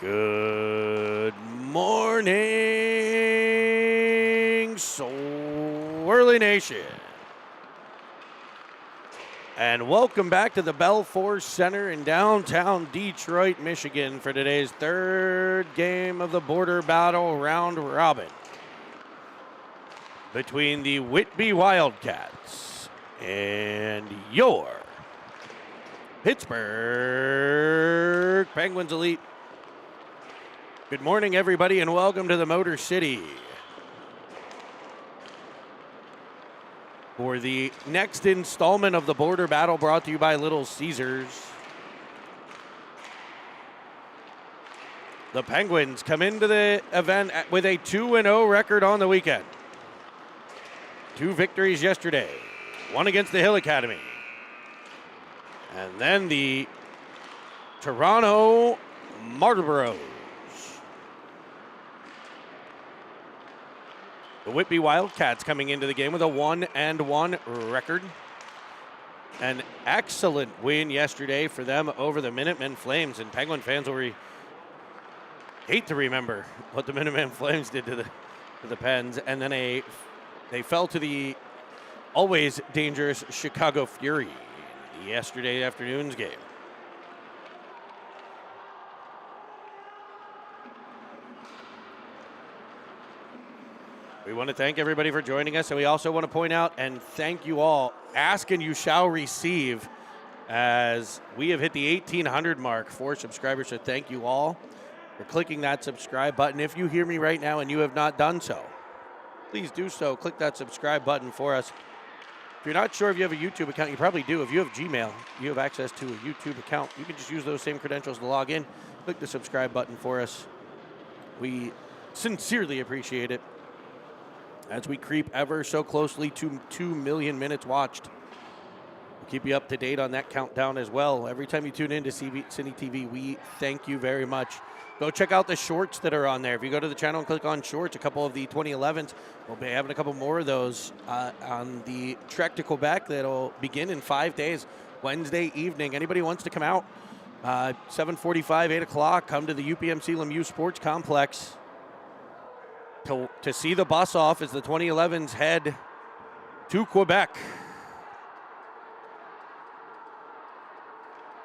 Good morning, Swirly Nation. And welcome back to the Belfour Center in downtown Detroit, Michigan for today's third game of the Border Battle Round Robin between the Whitby Wildcats and your Pittsburgh Penguins Elite. Good morning, everybody, and welcome to the Motor City for the next installment of the Border Battle brought to you by Little Caesars. The Penguins come into the event with a 2-0 record on the weekend. 2 victories yesterday, one against the Hill Academy, and then the Toronto Marlboros. The Whitby Wildcats coming into the game with a 1-1 record. An excellent win yesterday for them over the Minutemen Flames, and Penguin fans will hate to remember what the Minutemen Flames did to the Pens, and then they fell to the always dangerous Chicago Fury in yesterday afternoon's game. We want to thank everybody for joining us, and we also want to point out and thank you all. Ask and you shall receive, as we have hit the 1,800 mark for subscribers, so thank you all for clicking that subscribe button. If you hear me right now and you have not done so, please do so. Click that subscribe button for us. If you're not sure if you have a YouTube account, you probably do. If you have Gmail, you have access to a YouTube account. You can just use those same credentials to log in. Click the subscribe button for us. We sincerely appreciate it as we creep ever so closely to 2 million minutes watched. We'll keep you up to date on that countdown as well. Every time you tune in to Cine TV, we thank you very much. Go check out the shorts that are on there. If you go to the channel and click on shorts, a couple of the 2011s, we'll be having a couple more of those on the trek to Quebec that'll begin in 5 days, Wednesday evening. Anybody who wants to come out, 7:45, 8 o'clock, come to the UPMC Lemieux Sports Complex to see the bus off as the 2011s head to Quebec.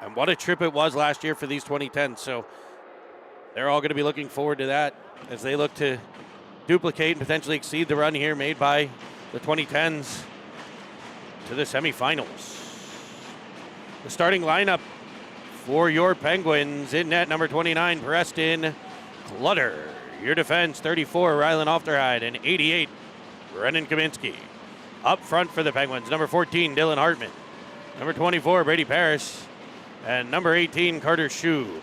And what a trip it was last year for these 2010s. So they're all going to be looking forward to that as they look to duplicate and potentially exceed the run here made by the 2010s to the semifinals. The starting lineup for your Penguins: in net, number 29, Preston Clutter. Your defense, 34, Rylan Ofterhide, and 88, Brennan Kaminsky. Up front for the Penguins, number 14, Dylan Hartman. Number 24, Brady Paris. And number 18, Carter Schub.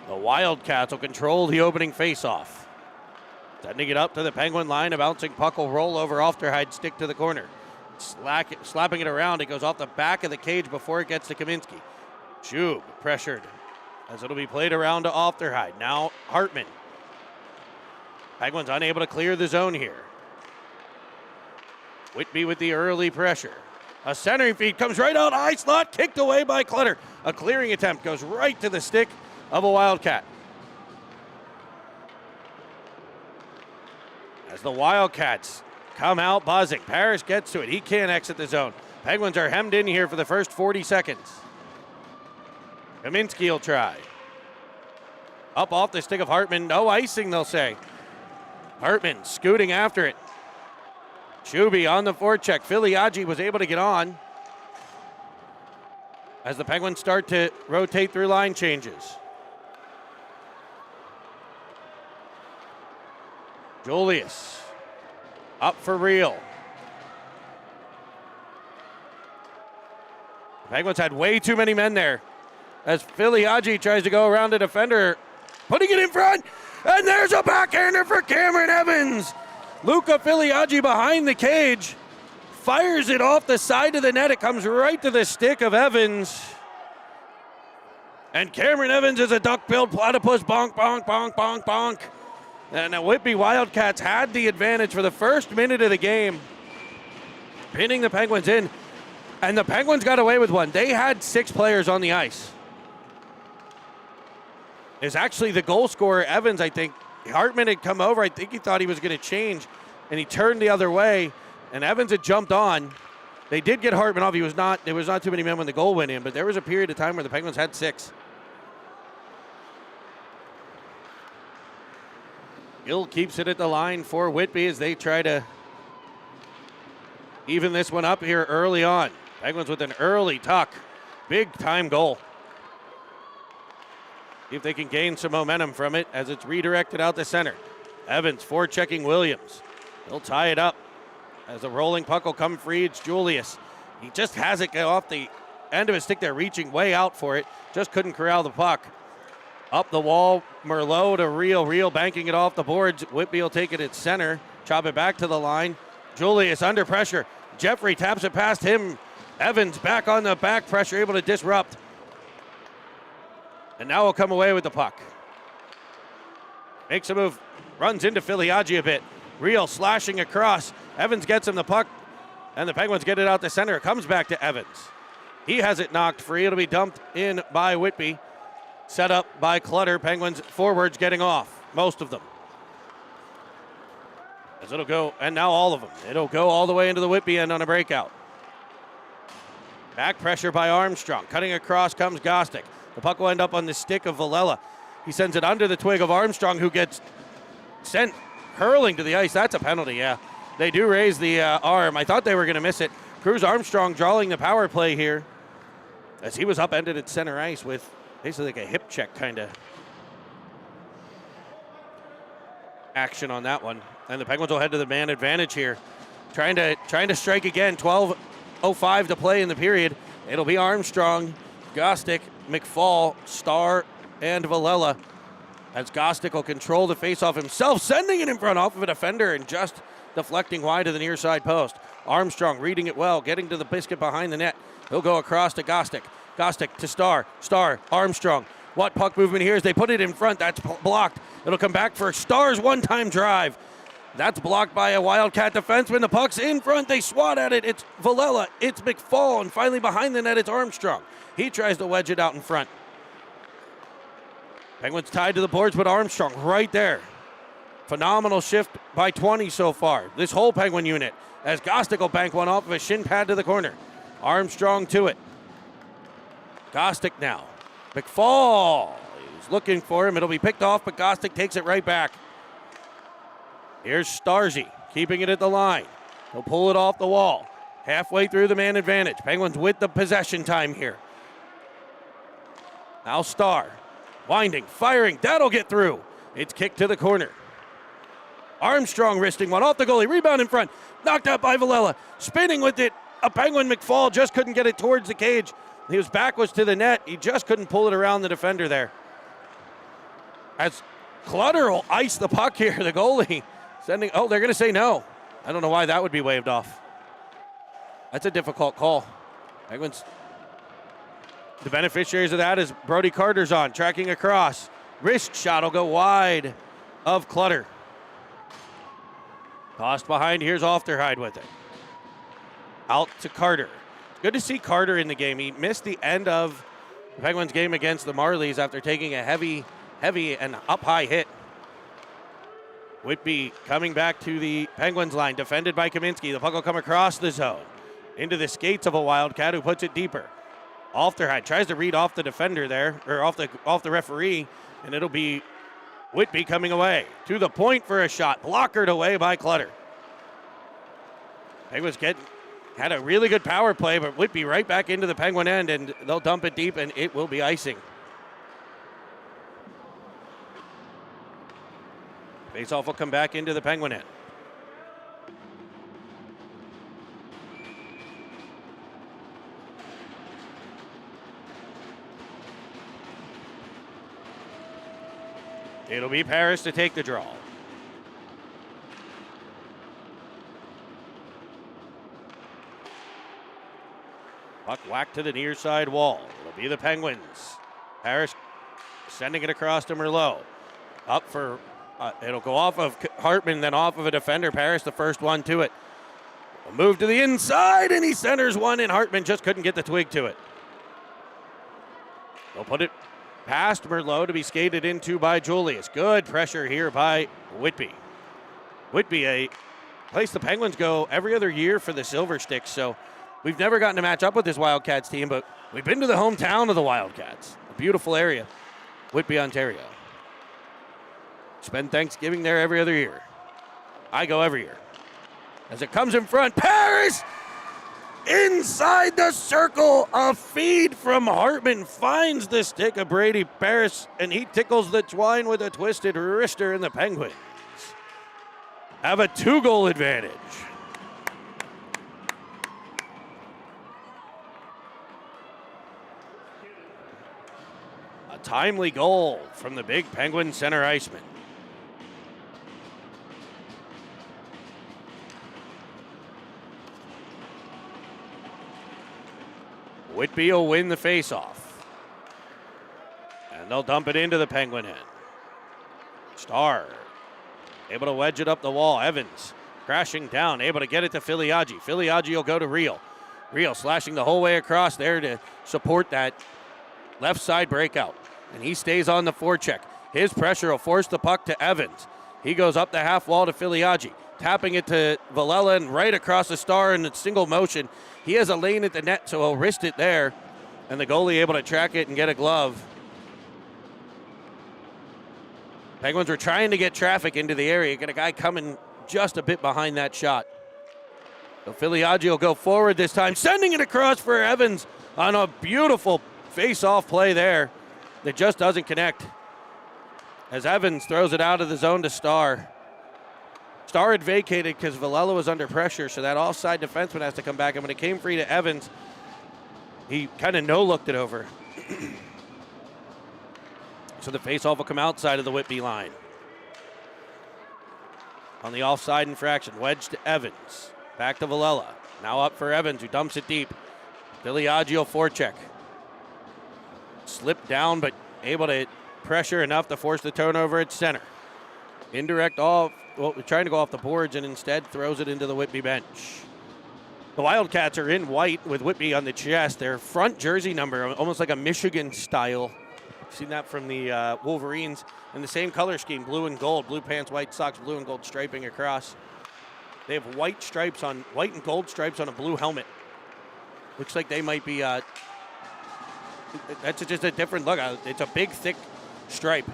The Wildcats will control the opening faceoff. Sending it up to the Penguin line. A bouncing puck will roll over Ofterhide, stick to the corner. Slapping it around. It goes off the back of the cage before it gets to Kaminsky. Schub pressured as it'll be played around to Ofterhide. Now Hartman. Penguins unable to clear the zone here. Whitby with the early pressure. A centering feed comes right out high slot, kicked away by Clutter. A clearing attempt goes right to the stick of a Wildcat. As the Wildcats come out buzzing, Paris gets to it. He can't exit the zone. Penguins are hemmed in here for the first 40 seconds. Kaminsky will try. Up off the stick of Hartman. No icing, they'll say. Hartman scooting after it. Shuby on the forecheck. Filiaggi was able to get on as the Penguins start to rotate through line changes. Julius up for real. The Penguins had way too many men there as Filiaggi tries to go around a defender, putting it in front, and there's a backhander for Cameron Evans. Luca Filiaggi behind the cage, fires it off the side of the net. It comes right to the stick of Evans. And Cameron Evans is a duck-billed platypus. Bonk, bonk, bonk, bonk, bonk. And the Whitby Wildcats had the advantage for the first minute of the game, pinning the Penguins in. And the Penguins got away with one. They had 6 players on the ice. is actually the goal scorer, Evans, I think. Hartman had come over. I think he thought he was going to change, and he turned the other way, and Evans had jumped on. They did get Hartman off. There was not too many men when the goal went in, but there was a period of time where the Penguins had 6. Gill keeps it at the line for Whitby as they try to even this one up here early on. Penguins with an early tuck. Big time goal. See if they can gain some momentum from it as it's redirected out the center. Evans forechecking Williams. He'll tie it up as a rolling puck will come free. It's Julius. He just has it go off the end of his stick there, reaching way out for it. Just couldn't corral the puck. Up the wall, Merlot to Real banking it off the boards. Whitby will take it at center, chop it back to the line. Julius under pressure. Jeffrey taps it past him. Evans back on the back pressure, able to disrupt. And now will come away with the puck. Makes a move, runs into Filiaggi a bit. Real slashing across. Evans gets him the puck, and the Penguins get it out the center. It comes back to Evans. He has it knocked free. It'll be dumped in by Whitby. Set up by Clutter. Penguins forwards getting off, most of them. As it'll go, and now all of them. It'll go all the way into the Whitby end on a breakout. Back pressure by Armstrong. Cutting across comes Gostick. The puck will end up on the stick of Villela. He sends it under the twig of Armstrong, who gets sent hurling to the ice. That's a penalty, yeah. They do raise the arm. I thought they were going to miss it. Cruz Armstrong drawing the power play here as he was upended at center ice with basically like a hip check kind of action on that one. And the Penguins will head to the man advantage here. Trying to strike again. 12:05 to play in the period. It'll be Armstrong, Gostick, McFall, Starr, and Villela. As Gostick will control the faceoff himself, sending it in front off of a defender and just deflecting wide to the near side post. Armstrong reading it well, getting to the biscuit behind the net. He'll go across to Gostick. Gostick to Starr. Starr, Armstrong. What puck movement here as they put it in front. That's blocked. It'll come back for Starr's one-time drive. That's blocked by a Wildcat defenseman. The puck's in front. They swat at it. It's Villela. It's McFall. And finally behind the net, it's Armstrong. He tries to wedge it out in front. Penguins tied to the boards, but Armstrong right there. Phenomenal shift by 20 so far. This whole Penguin unit as Gostick will bank one off of a shin pad to the corner. Armstrong to it. Gostick now. McFall. He's looking for him. It'll be picked off, but Gostick takes it right back. Here's Starzy keeping it at the line. He'll pull it off the wall. Halfway through the man advantage. Penguins with the possession time here. Now Starr. Winding, firing. That'll get through. It's kicked to the corner. Armstrong wristing one off the goalie. Rebound in front. Knocked out by Villela. Spinning with it. A Penguin. McFall just couldn't get it towards the cage. He was backwards to the net. He just couldn't pull it around the defender there. As Clutter will ice the puck here, the goalie. They're going to say no. I don't know why that would be waved off. That's a difficult call. Penguins. The beneficiaries of that is Brody Carter's on, tracking across. Wrist shot will go wide of Clutter. Tossed behind, here's Ofterhide with it. Out to Carter. It's good to see Carter in the game. He missed the end of the Penguins game against the Marlies after taking a heavy and up high hit. Whitby coming back to the Penguins line, defended by Kaminsky. The puck will come across the zone into the skates of a Wildcat who puts it deeper. Ofterhide tries to read off the defender there, or off the referee, and it'll be Whitby coming away. To the point for a shot, blockered away by Clutter. Penguins had a really good power play, but Whitby right back into the Penguin end, and they'll dump it deep, and it will be icing. Faceoff will come back into the Penguin end. It'll be Paris to take the draw. Puck whacked to the near side wall. It'll be the Penguins. Paris sending it across to Merlot. Up for, it'll go off of Hartman, then off of a defender. Paris the first one to it. A move to the inside, and he centers one, and Hartman just couldn't get the twig to it. They'll put it Past Merlot to be skated into by Julius. Good pressure here by Whitby. Whitby, a place the Penguins go every other year for the Silver Sticks, so we've never gotten to match up with this Wildcats team, but we've been to the hometown of the Wildcats. A beautiful area, Whitby, Ontario. Spend Thanksgiving there every other year. I go every year. As it comes in front, Paris! Inside the circle, a feed from Hartman finds the stick of Brady Paris, and he tickles the twine with a twisted wrister, and the Penguins have a 2-goal advantage. A timely goal from the big Penguin center iceman. Whitby will win the faceoff. And they'll dump it into the Penguin end. Starr able to wedge it up the wall. Evans crashing down, able to get it to Filiaggi. Filiaggi will go to Real. Real slashing the whole way across there to support that left side breakout. And he stays on the forecheck. His pressure will force the puck to Evans. He goes up the half wall to Filiaggi, tapping it to Villela and right across the Star in a single motion. He has a lane at the net, so he'll wrist it there. And the goalie able to track it and get a glove. Penguins were trying to get traffic into the area. Got a guy coming just a bit behind that shot. So Filiaggi will go forward this time, sending it across for Evans on a beautiful face-off play there that just doesn't connect. As Evans throws it out of the zone to Starr. Starr had vacated because Villela was under pressure, so that offside defenseman has to come back. And when it came free to Evans, he kind of no-looked it over. So the faceoff will come outside of the Whitby line. On the offside infraction, wedge to Evans. Back to Villela. Now up for Evans, who dumps it deep. Filiaggi will forecheck. Slipped down, but able to pressure enough to force the turnover at center. Indirect off, well, trying to go off the boards and instead throws it into the Whitby bench. The Wildcats are in white with Whitby on the chest. Their front jersey number, almost like a Michigan style. You've seen that from the Wolverines. In the same color scheme, blue and gold. Blue pants, white socks, blue and gold striping across. They have white and gold stripes on a blue helmet. Looks like they might be, that's just a different look. It's a big, thick stripe.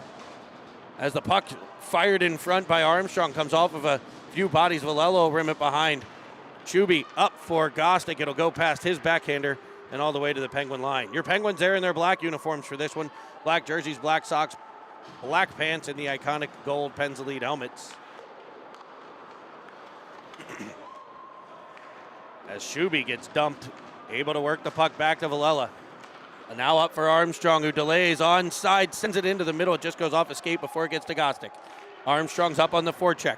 As the puck fired in front by Armstrong comes off of a few bodies. Villela will rim it behind. Chuby up for Gostick. It'll go past his backhander and all the way to the Penguin line. Your Penguins there in their black uniforms for this one. Black jerseys, black socks, black pants, and the iconic gold Pens Elite helmets. As Chuby gets dumped, able to work the puck back to Villela. And now up for Armstrong, who delays onside, sends it into the middle. It just goes off escape before it gets to Gostick. Armstrong's up on the forecheck.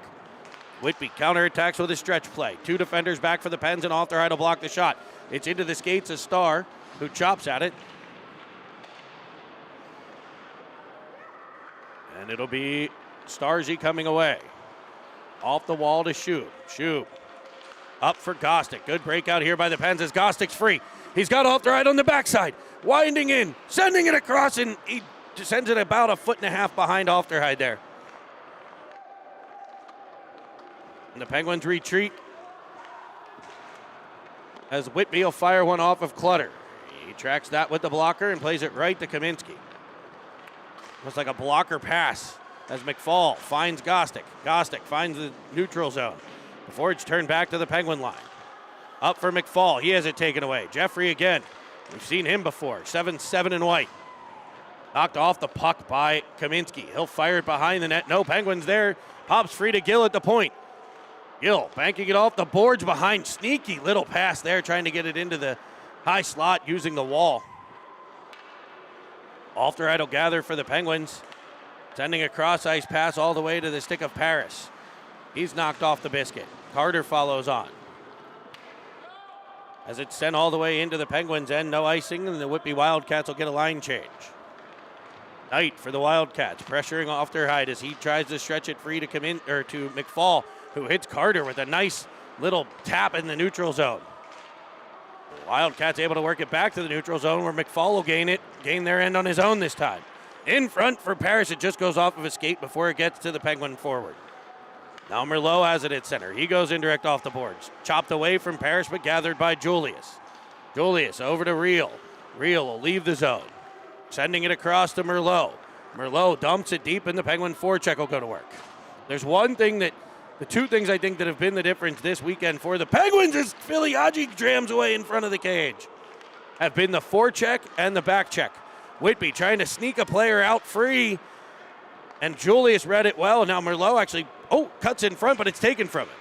Whitby counterattacks with a stretch play. Two defenders back for the Pens, and Alderheide will block the shot. It's into the skates of Starr, who chops at it. And it'll be Starzy coming away. Off the wall to Shub. Shub up for Gostick. Good breakout here by the Pens as Gostick's free. He's got Alderheide on the backside. Winding in, sending it across, and he sends it about a foot and a half behind Alderheide there. And the Penguins retreat as Whitby will fire one off of Clutter. He tracks that with the blocker and plays it right to Kaminsky. Looks like a blocker pass as McFall finds Gostick. Gostick finds the neutral zone before it's turned back to the Penguin line. Up for McFall. He has it taken away. Jeffrey again. We've seen him before. 7-7 in white. Knocked off the puck by Kaminsky. He'll fire it behind the net. No, Penguins there. Pops free to Gill at the point. Gill banking it off the boards behind. Sneaky little pass there, trying to get it into the high slot using the wall. Alderheide will gather for the Penguins. Sending a cross-ice pass all the way to the stick of Paris. He's knocked off the biscuit. Carter follows on. As it's sent all the way into the Penguins' end, no icing, and the Whitby Wildcats will get a line change. Knight for the Wildcats, pressuring Alderheide as he tries to stretch it free to to McFall, who hits Carter with a nice little tap in the neutral zone. The Wildcats able to work it back to the neutral zone where McFall will gain their end on his own this time. In front for Paris. It just goes off of his skate before it gets to the Penguin forward. Now Merlot has it at center. He goes indirect off the boards. Chopped away from Paris, but gathered by Julius. Julius over to Real. Real will leave the zone. Sending it across to Merlot. Merlot dumps it deep, and the Penguin forecheck will go to work. There's the two things I think that have been the difference this weekend for the Penguins as Filiaggi jams away in front of the cage have been the forecheck and the back check. Whitby trying to sneak a player out free, and Julius read it well. Now Merlot actually, cuts in front, but it's taken from him.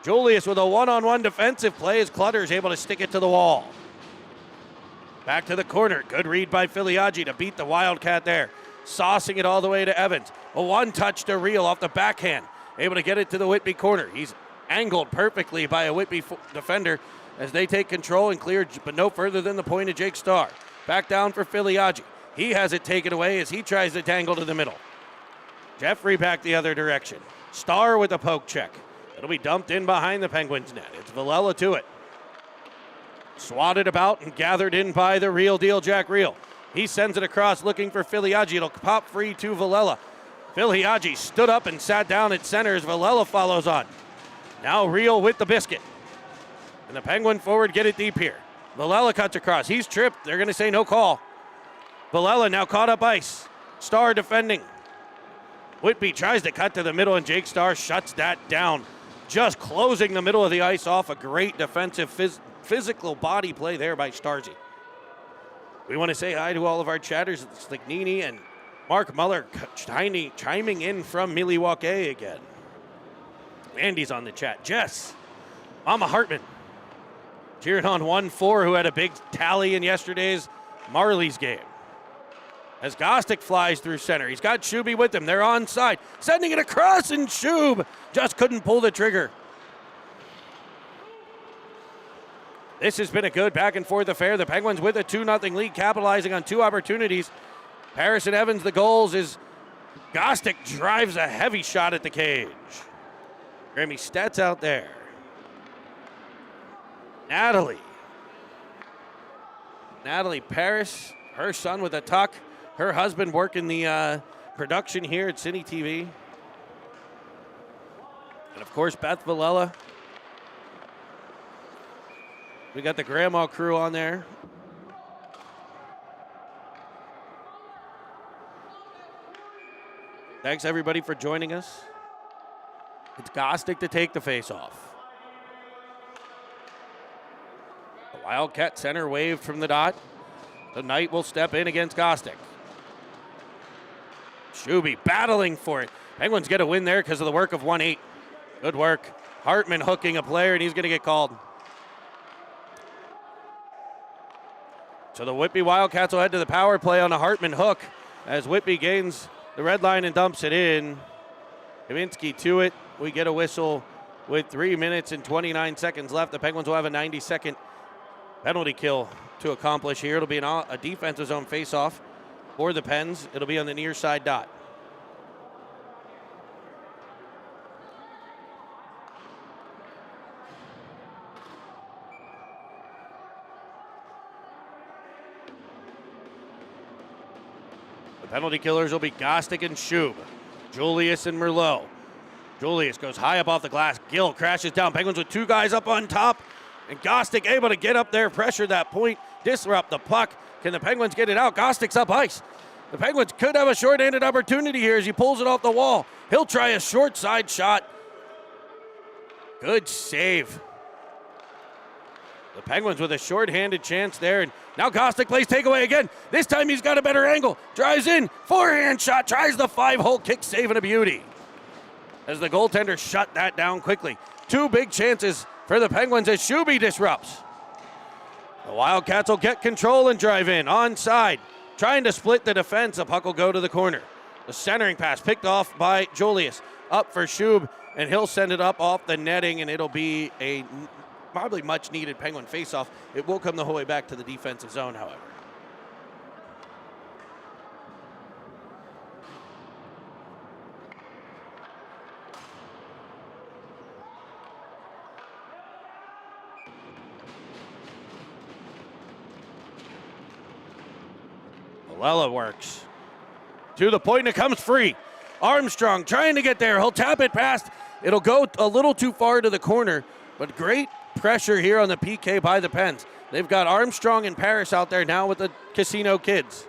Julius with a one-on-one defensive play as Clutter is able to stick it to the wall. Back to the corner. Good read by Filiaggi to beat the Wildcat there. Saucing it all the way to Evans. A one-touch to Real off the backhand. Able to get it to the Whitby corner. He's angled perfectly by a Whitby defender as they take control and clear, but no further than the point of Jake Starr. Back down for Filiaggi. He has it taken away as he tries to tangle to the middle. Jeffrey back the other direction. Starr with a poke check. It'll be dumped in behind the Penguins net. It's Villela to it. Swatted about and gathered in by the real deal Jack Real. He sends it across looking for Filiaggi. It'll pop free to Villela. Filiaggi stood up and sat down at center as Villela follows on. Now Real with the biscuit. And the Penguin forward get it deep here. Villela cuts across. He's tripped. They're going to say no call. Villela now caught up ice. Starr defending. Whitby tries to cut to the middle, and Jake Starr shuts that down. Just closing the middle of the ice off. A great defensive physical body play there by Starzy. We want to say hi to all of our chatters. It's Slignini and Mark Muller chiming in from Milwaukee again. Andy's on the chat. Jess, Mama Hartman, cheering on 1-4, who had a big tally in yesterday's Marlies game. As Gostick flies through center. He's got Shuby with him. They're onside. Sending it across, and Shub just couldn't pull the trigger. This has been a good back and forth affair. The Penguins with a 2-0 lead, capitalizing on two opportunities. Harrison Evans, the goals, is Gostick drives a heavy shot at the cage. Grammy Stats out there. Natalie Paris, her son with a tuck. Her husband working the production here at Cine TV. And of course, Beth Villela. We got the grandma crew on there. Thanks everybody for joining us. It's Gostick to take the face-off. The Wildcat center waved from the dot. The Knight will step in against Gostick. Shuby battling for it. Penguins get a win there because of the work of 1-8. Good work. Hartman hooking a player, and he's going to get called. So the Whitby Wildcats will head to the power play on a Hartman hook as Whitby gains the red line and dumps it in. Kaminski to it. We get a whistle with 3 minutes and 29 seconds left. The Penguins will have a 90-second penalty kill to accomplish here. It'll be a defensive zone face-off for the Pens. It'll be on the near side dot. The penalty killers will be Gostick and Shub. Julius and Merlot. Julius goes high up off the glass. Gill crashes down. Penguins with two guys up on top. And Gostick able to get up there, pressure that point, disrupt the puck. Can the Penguins get it out? Gostick's up ice. The Penguins could have a short-handed opportunity here as he pulls it off the wall. He'll try a short side shot. Good save. The Penguins with a short-handed chance there. And now Gostick plays takeaway again. This time he's got a better angle. Drives in. Forehand shot. Tries the 5-hole kick, saving a beauty. As the goaltender shut that down quickly. Two big chances for the Penguins as Shuby disrupts. The Wildcats will get control and drive in. Onside. Trying to split the defense. The puck will go to the corner. The centering pass picked off by Julius. Up for Shub, and he'll send it up off the netting, and it'll be a probably much-needed Penguin faceoff. It will come the whole way back to the defensive zone, however. Villela works. to the point, and it comes free. Armstrong trying to get there. He'll tap it past. It'll go a little too far to the corner, but great pressure here on the PK by the Pens. They've got Armstrong and Paris out there now with the Casino kids.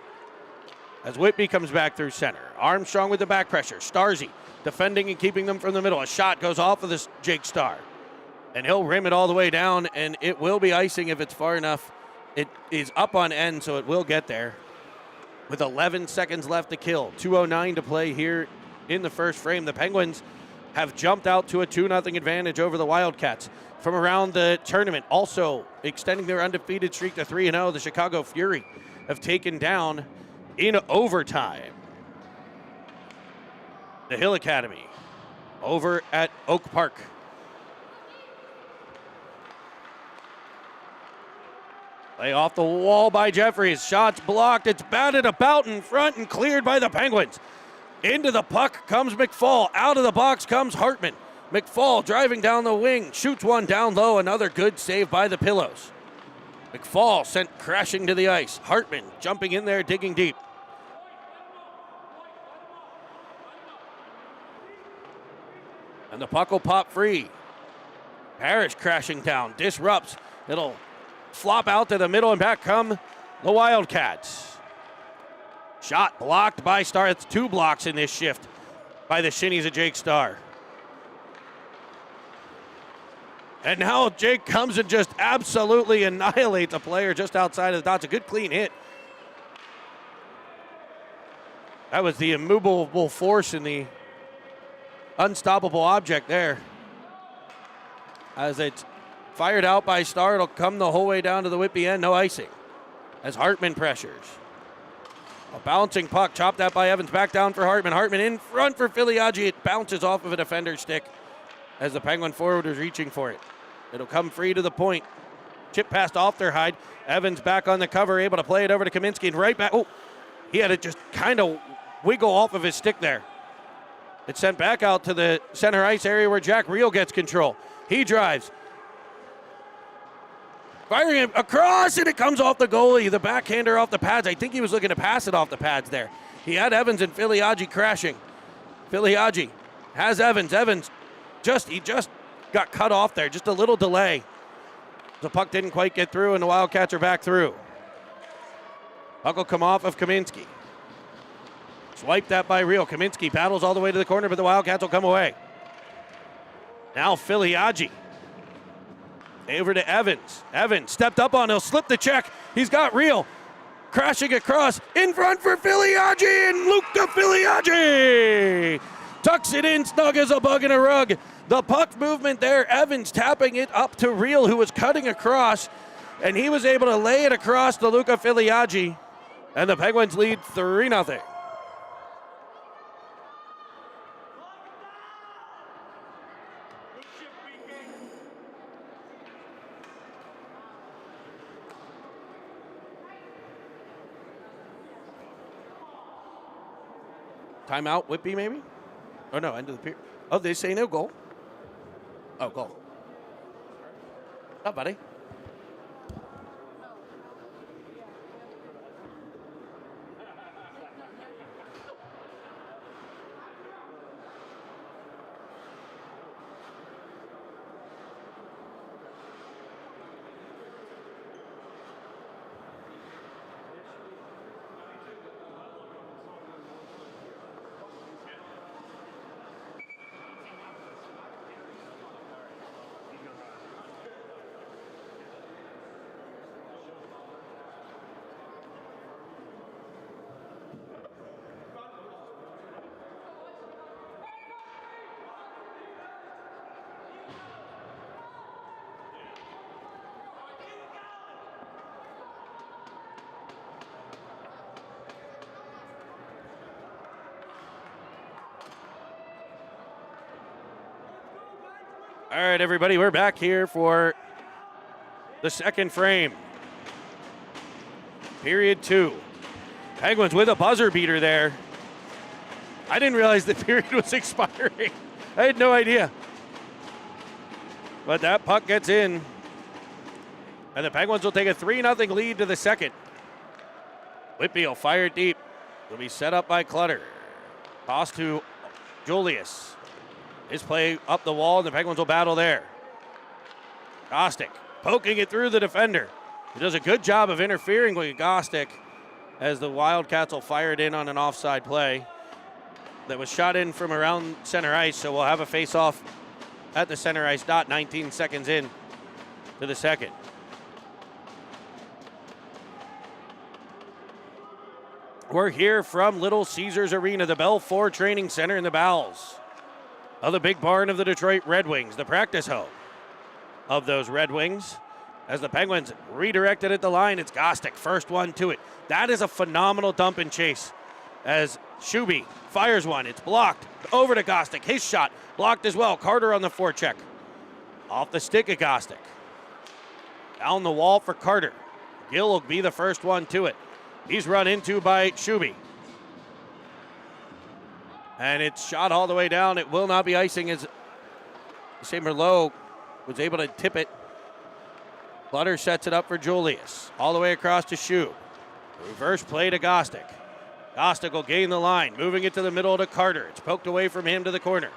As Whitby comes back through center. Armstrong with the back pressure. Starzy defending and keeping them from the middle. A shot goes off of this Jake Starr. And he'll rim it all the way down, and it will be icing if it's far enough. It is up on end, so it will get there. With 11 seconds left to kill. 2:09 to play here in the first frame. The Penguins have jumped out to a 2-0 advantage over the Wildcats. From around the tournament, also extending their undefeated streak to 3-0, the Chicago Fury have taken down in overtime the Hill Academy over at Oak Park. Play off the wall by Jeffries. Shots blocked. It's batted about in front and cleared by the Penguins. Into the puck comes McFall. Out of the box comes Hartman. McFall driving down the wing. Shoots one down low. Another good save by the Pillows. McFall sent crashing to the ice. Hartman jumping in there, digging deep. And the puck will pop free. Parrish crashing down. Disrupts. It'll flop out to the middle, and back come the Wildcats. Shot blocked by Starr. It's 2 blocks in this shift by the shinnies of Jake Starr. And now Jake comes and just absolutely annihilates a player just outside of the dots. A good clean hit. That was the immovable force and the unstoppable object there. As it's fired out by Starr, it'll come the whole way down to the Whitby end. No icing. As Hartman pressures. A bouncing puck, chopped that by Evans. Back down for Hartman. Hartman in front for Filiaggi. It bounces off of a defender's stick as the Penguin forward is reaching for it. It'll come free to the point. Chip passed off their hide. Evans back on the cover, able to play it over to Kaminsky and right back. Oh, he had it just kind of wiggle off of his stick there. It's sent back out to the center ice area where Jack Reel gets control. He drives. Firing it across, and it comes off the goalie. The backhander off the pads. I think he was looking to pass it off the pads there. He had Evans and Filiaggi crashing. Filiaggi has Evans. Evans just got cut off there. Just a little delay. The puck didn't quite get through, and the Wildcats are back through. Puck will come off of Kaminsky. Swipe that by Reel. Kaminsky paddles all the way to the corner, but the Wildcats will come away. Now Filiaggi. Over to Evans. Evans stepped up on. He'll slip the check. He's got Reel. Crashing across. In front for Filiaggi, and Luca Filiaggi tucks it in snug as a bug in a rug. The puck movement there. Evans tapping it up to Reel, who was cutting across, and he was able to lay it across to Luca Filiaggi, and the Penguins lead 3-0. Timeout, Whitby, maybe? Oh, no, end of the period. Oh, they say no goal. Oh, goal. Oh, buddy. All right, everybody, we're back here for the second frame. Period 2. Penguins with a buzzer beater there. I didn't realize the period was expiring. I had no idea. But that puck gets in. And the Penguins will take a 3-0 lead to the second. Whitby will fire deep. will be set up by Clutter. Toss to Julius. His play up the wall, and the Penguins will battle there. Gostick poking it through the defender. He does a good job of interfering with Gostick as the Wildcats will fire it in on an offside play that was shot in from around center ice, so we'll have a face-off at the center ice dot, 19 seconds in to the second. We're here from Little Caesars Arena, the Bell Ford Training Center in the bowels of the big barn of the Detroit Red Wings, the practice home of those Red Wings. As the Penguins redirected at the line, it's Gostick, first one to it. That is a phenomenal dump and chase as Shuby fires one. It's blocked. Over to Gostick. His shot blocked as well. Carter on the forecheck. Off the stick of Gostick. Down the wall for Carter. Gill will be the first one to it. He's run into by Shuby. And it's shot all the way down. It will not be icing as St. Merlot was able to tip it. Clutter sets it up for Julius. All the way across to Shue. Reverse play to Gostick. Gostick will gain the line, moving it to the middle to Carter. It's poked away from him to the corner.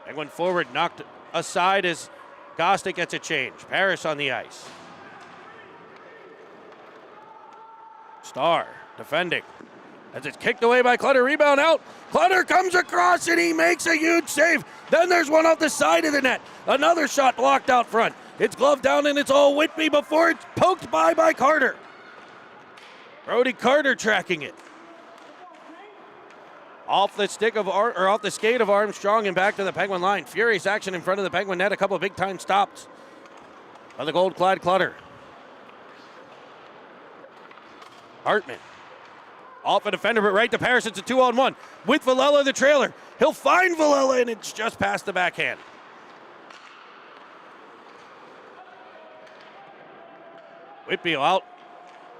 Penguin forward knocked aside as Gostick gets a change. Paris on the ice. Star defending. As it's kicked away by Clutter, rebound out. Clutter comes across and he makes a huge save. Then there's one off the side of the net. Another shot blocked out front. It's gloved down and it's all Whitby before it's poked by Carter. Brody Carter tracking it. Off the skate of Armstrong and back to the Penguin line. Furious action in front of the Penguin net. A couple of big time stops by the gold-clad Clutter. Hartman. Off a defender, but right to Paris. It's a 2-on-1 with Villela, the trailer. He'll find Villela, and it's just past the backhand. Whitby will out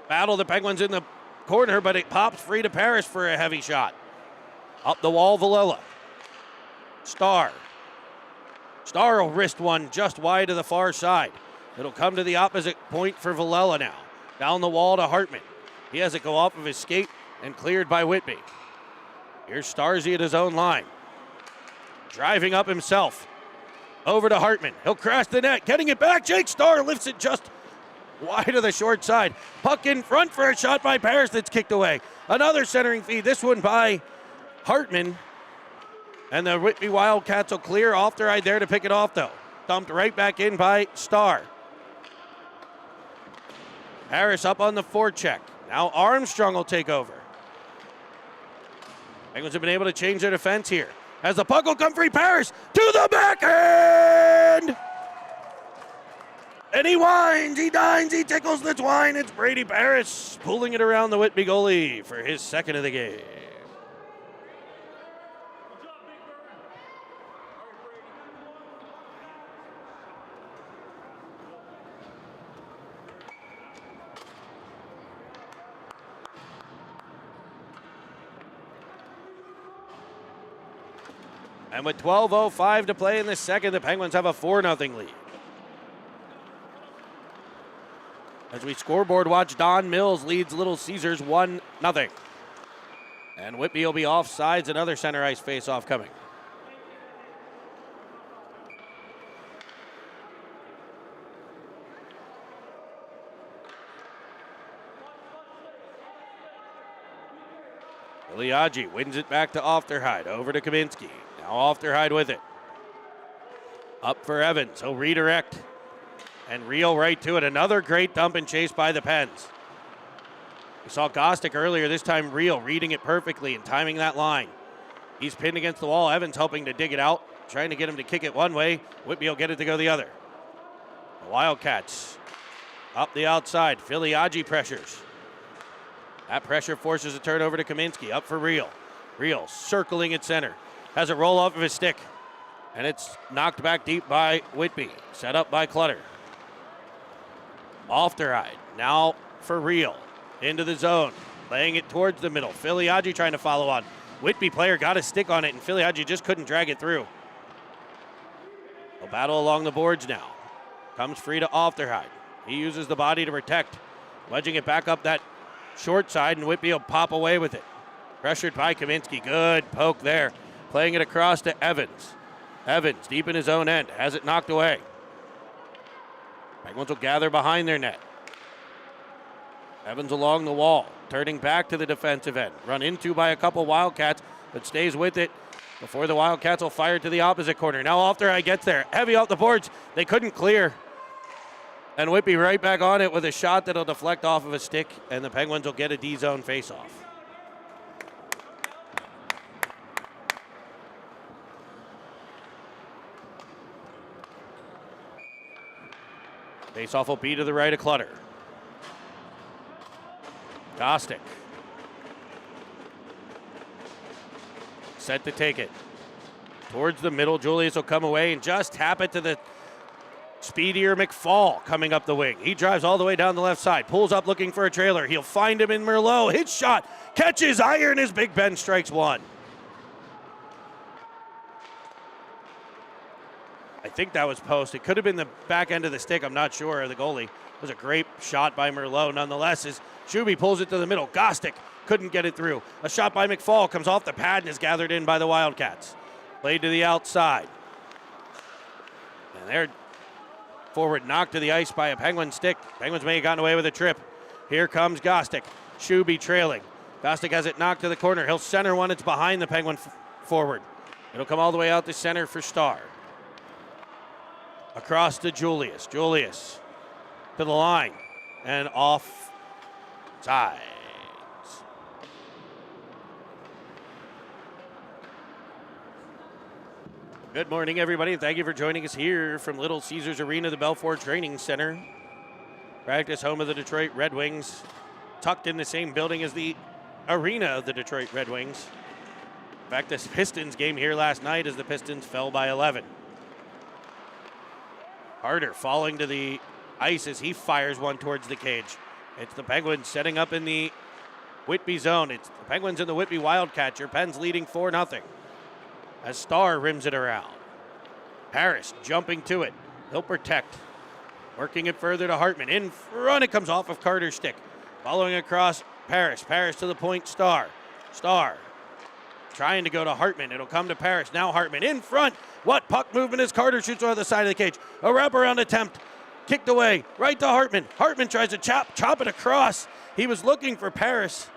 battle the Penguins in the corner, but it pops free to Paris for a heavy shot. Up the wall, Villela. Star will wrist one just wide to the far side. It'll come to the opposite point for Villela now. Down the wall to Hartman. He has it go off of his skate and cleared by Whitby. Here's Starzy at his own line. Driving up himself. Over to Hartman. He'll crash the net. Getting it back. Jake Starr lifts it just wide of the short side. Puck in front for a shot by Paris that's kicked away. Another centering feed. This one by Hartman. And the Whitby Wildcats will clear. Off their eye there to pick it off, though. Dumped right back in by Starr. Paris up on the forecheck. Now Armstrong will take over. Penguins have been able to change their defense here. As the puck will come free, Paris to the backhand! And he whines, he dines, he tickles the twine. It's Brady Paris pulling it around the Whitby goalie for his second of the game. And with 12:05 to play in the second, the Penguins have a 4-0 lead. As we scoreboard watch, Don Mills leads Little Caesars 1-0. And Whitby will be offsides, another center ice face-off coming. Iliagi wins it back to Ofterhide, over to Kaminsky. Now Ofterhide with it. Up for Evans, he'll redirect and reel right to it. Another great dump and chase by the Pens. We saw Gostick earlier, this time Reel reading it perfectly and timing that line. He's pinned against the wall. Evans helping to dig it out, trying to get him to kick it one way. Whitby will get it to go the other. The Wildcats up the outside. Filiaggi pressures. That pressure forces a turnover to Kaminsky. Up for Reel. Reel circling at center. Has a roll off of his stick. And it's knocked back deep by Whitby. Set up by Clutter. Ofterhide. Now for Reel. Into the zone. Laying it towards the middle. Filiaggi trying to follow on. Whitby player got a stick on it, and Filiaggi just couldn't drag it through. They'll battle along the boards now. Comes free to Ofterhide. He uses the body to protect. Wedging it back up that short side, and Whitby will pop away with it. Pressured by Kaminsky. Good poke there. Playing it across to Evans. Evans deep in his own end. Has it knocked away. Penguins will gather behind their net. Evans along the wall. Turning back to the defensive end. Run into by a couple Wildcats, but stays with it before the Wildcats will fire to the opposite corner. Now Ofterhide gets there. Heavy off the boards. They couldn't clear. And Whitby right back on it with a shot that'll deflect off of a stick, and the Penguins will get a D-zone faceoff. Faceoff will be to the right of Clutter. Gostick. Set to take it. Towards the middle, Julius will come away and just tap it to the speedier McFall coming up the wing. He drives all the way down the left side, pulls up looking for a trailer. He'll find him in Merlot. His shot, catches iron as Big Ben strikes one. I think that was post. It could have been the back end of the stick. I'm not sure. The goalie. It was a great shot by Merlot nonetheless as Shuby pulls it to the middle. Gostick couldn't get it through. A shot by McFall comes off the pad and is gathered in by the Wildcats. Played to the outside. And they're forward knocked to the ice by a Penguin stick. Penguins may have gotten away with a trip. Here comes Gostick. Shuby trailing. Gostick has it knocked to the corner. He'll center one. It's behind the Penguin forward. It'll come all the way out to center for Starr. Across to Julius. Julius to the line and off sides. Good morning, everybody, and thank you for joining us here from Little Caesars Arena, the Belfort Training Center. Practice home of the Detroit Red Wings, tucked in the same building as the arena of the Detroit Red Wings. In fact, this Pistons game here last night as the Pistons fell by 11. Harder falling to the ice as he fires one towards the cage. It's the Penguins setting up in the Whitby zone. It's the Penguins and the Whitby Wildcats. Your Pens leading 4-0. As Starr rims it around. Harris jumping to it. He'll protect. Working it further to Hartman. In front, it comes off of Carter's stick. Following across Paris. Paris to the point, Starr. Starr trying to go to Hartman. It'll come to Paris. Now Hartman in front. What puck movement as Carter shoots on the side of the cage. A wraparound attempt. Kicked away. Right to Hartman. Hartman tries to chop it across. He was looking for Paris.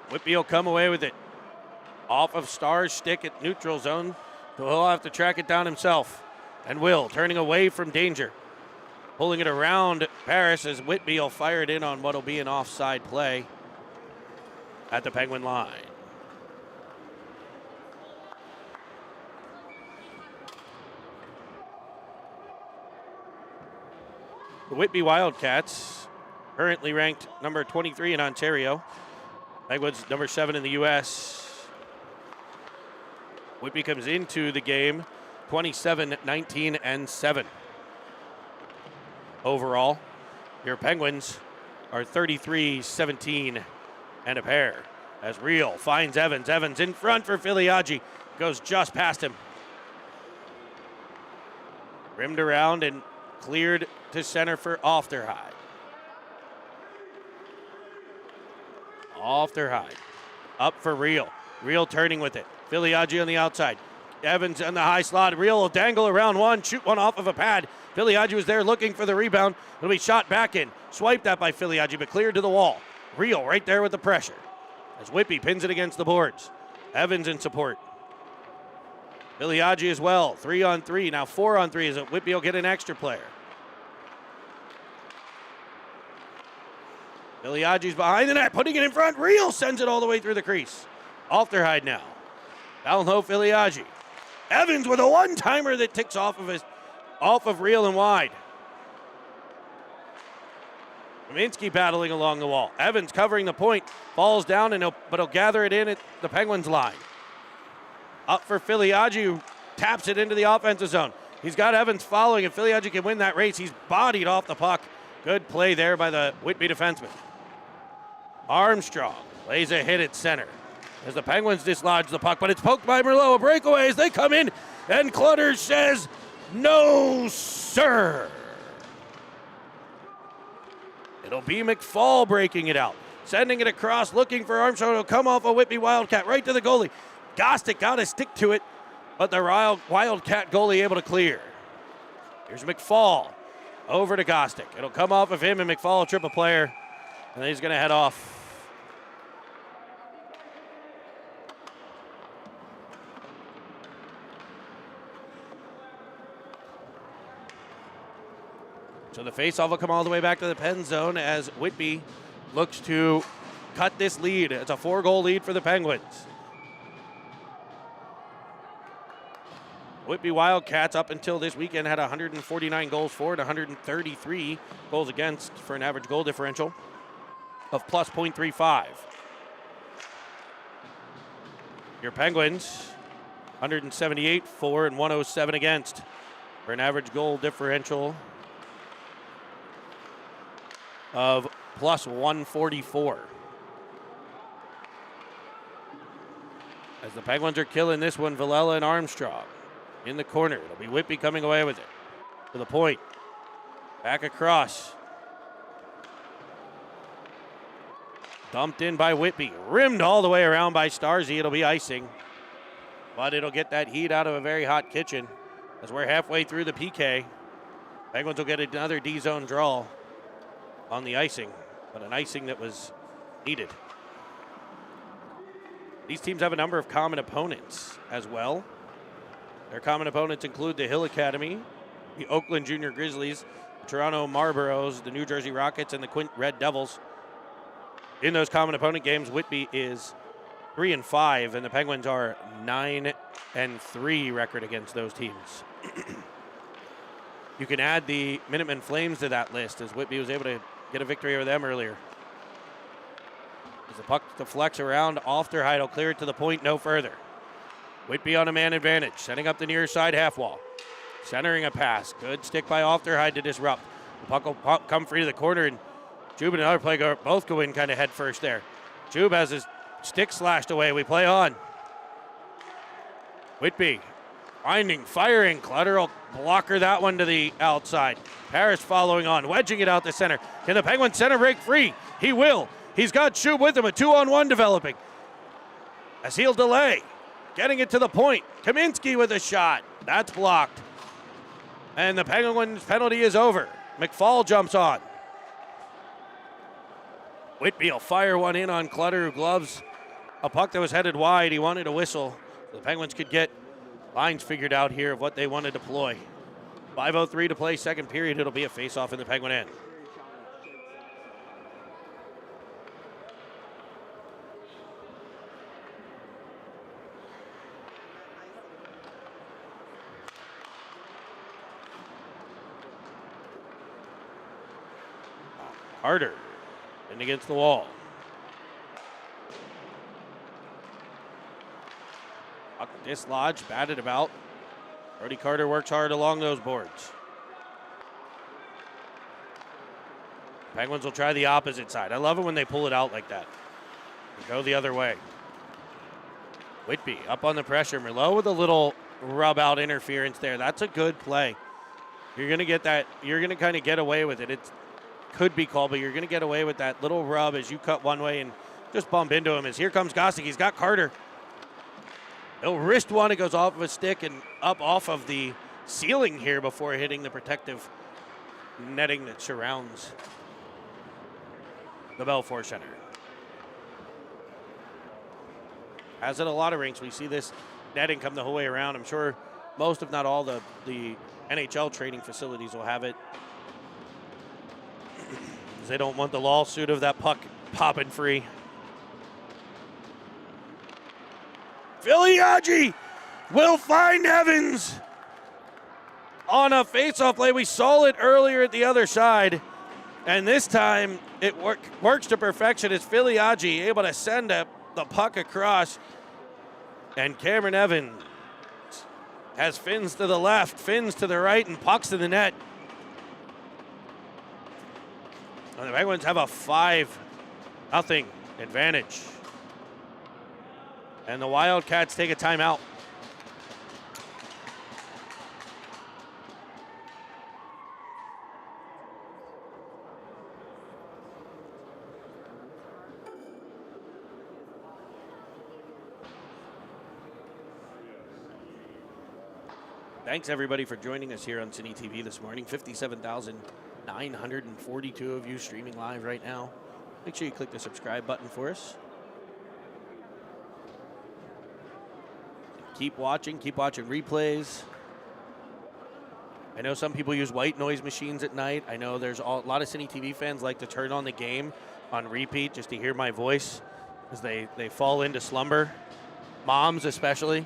Whitby will come away with it. Off of Starr's stick at neutral zone. So he'll have to track it down himself. And will, turning away from danger. Pulling it around Paris as Whitby will fire it in on what will be an offside play at the Penguin line. The Whitby Wildcats, currently ranked number 23 in Ontario. Penguins number 7 in the U.S. Whitby comes into the game 27-19-7. Overall, your Penguins are 33-17 and a pair. As Real finds Evans. Evans in front for Filiaggi. Goes just past him. Rimmed around and cleared to center for Ofterhide. Ofterhide. Up for Real. Real turning with it. Filiaggi on the outside. Evans on the high slot. Real will dangle around one. Shoot one off of a pad. Filiaggi was there looking for the rebound. It'll be shot back in. Swiped at by Filiaggi, but cleared to the wall. Real right there with the pressure. As Whitby pins it against the boards. Evans in support. Filiaggi as well. 3-on-3. Now 4-on-3 as Whitby will get an extra player. Filiaggi's behind the net, putting it in front. Real sends it all the way through the crease. Ofterhide now. Down low, Filiaggi. Evans with a one-timer that ticks off of Real and wide. Kaminsky battling along the wall. Evans covering the point, falls down, but he'll gather it in at the Penguins line. Up for Filiaggi, who taps it into the offensive zone. He's got Evans following. If Filiaggi can win that race, he's bodied off the puck. Good play there by the Whitby defenseman. Armstrong lays a hit at center as the Penguins dislodge the puck, but it's poked by Merlot. A breakaway as they come in, and Clutter says, "No, sir." It'll be McFall breaking it out. Sending it across, looking for Armstrong. It'll come off a Whitby Wildcat right to the goalie. Gostick got to stick to it, but the Wildcat goalie able to clear. Here's McFall over to Gostick. It'll come off of him, and McFall will trip a player, and then he's going to head off. So the faceoff will come all the way back to the pen zone as Whitby looks to cut this lead. It's a 4-goal lead for the Penguins. Whitby Wildcats up until this weekend had 149 goals for and 133 goals against for an average goal differential of plus .35. Your Penguins, 178 for and 107 against for an average goal differential of plus 144. As the Penguins are killing this one, Villela and Armstrong in the corner. It'll be Whitby coming away with it to the point. Back across. Dumped in by Whitby. Rimmed all the way around by Starzy. It'll be icing. But it'll get that heat out of a very hot kitchen as we're halfway through the PK. Penguins will get another D-zone draw on the icing, but an icing that was needed. These teams have a number of common opponents as well. Their common opponents include the Hill Academy, the Oakland Junior Grizzlies, the Toronto Marlboros, the New Jersey Rockets, and the Quint Red Devils. In those common opponent games, Whitby is 3-5, and the Penguins are 9-3 record against those teams. You can add the Minutemen Flames to that list, as Whitby was able to get a victory over them earlier. As the puck deflects around, Ofterheide will clear it to the point, no further. Whitby on a man advantage, setting up the near side half wall. Centering a pass, good stick by Ofterheide to disrupt. The puck will come free to the corner, and Jube and another play both go in kind of head first there. Jube has his stick slashed away, we play on. Whitby finding, firing, Clutter will blocker that one to the outside. Parrish following on, wedging it out the center. Can the Penguins center break free? He will. He's got Shub with him, a 2-on-1 developing. As he'll delay, getting it to the point. Kaminsky with a shot. That's blocked. And the Penguins penalty is over. McFall jumps on. Whitby will fire one in on Clutter, who gloves a puck that was headed wide. He wanted a whistle. The Penguins could get lines figured out here of what they want to deploy. 5:03 to play, second period. It'll be a face-off in the Penguin end. Carter in against the wall. Puck dislodged, batted about. Brody Carter works hard along those boards. Penguins will try the opposite side. I love it when they pull it out like that. And go the other way. Whitby up on the pressure. Merlot with a little rub out interference there. That's a good play. You're going to get that. You're going to kind of get away with it. It could be called, but you're going to get away with that little rub as you cut one way and just bump into him. As here comes Gostick. He's got Carter. He'll wrist one. It goes off of a stick and up off of the ceiling here before hitting the protective netting that surrounds the Belfour Center. As at a lot of rinks, we see this netting come the whole way around. I'm sure most, if not all, the NHL training facilities will have it. They don't want the lawsuit of that puck popping free. Filiaggi will find Evans on a faceoff play. We saw it earlier at the other side, and this time it works to perfection. It's Filiaggi able to send the puck across, and Cameron Evans has fins to the left, fins to the right, and pucks to the net. And the Penguins have a 5-0 advantage. And the Wildcats take a timeout. Thanks, everybody, for joining us here on Cine TV this morning. 57,942 of you streaming live right now. Make sure you click the subscribe button for us. Keep watching replays. I know some people use white noise machines at night. I know there's a lot of Cine TV fans like to turn on the game on repeat just to hear my voice as they fall into slumber. Moms especially.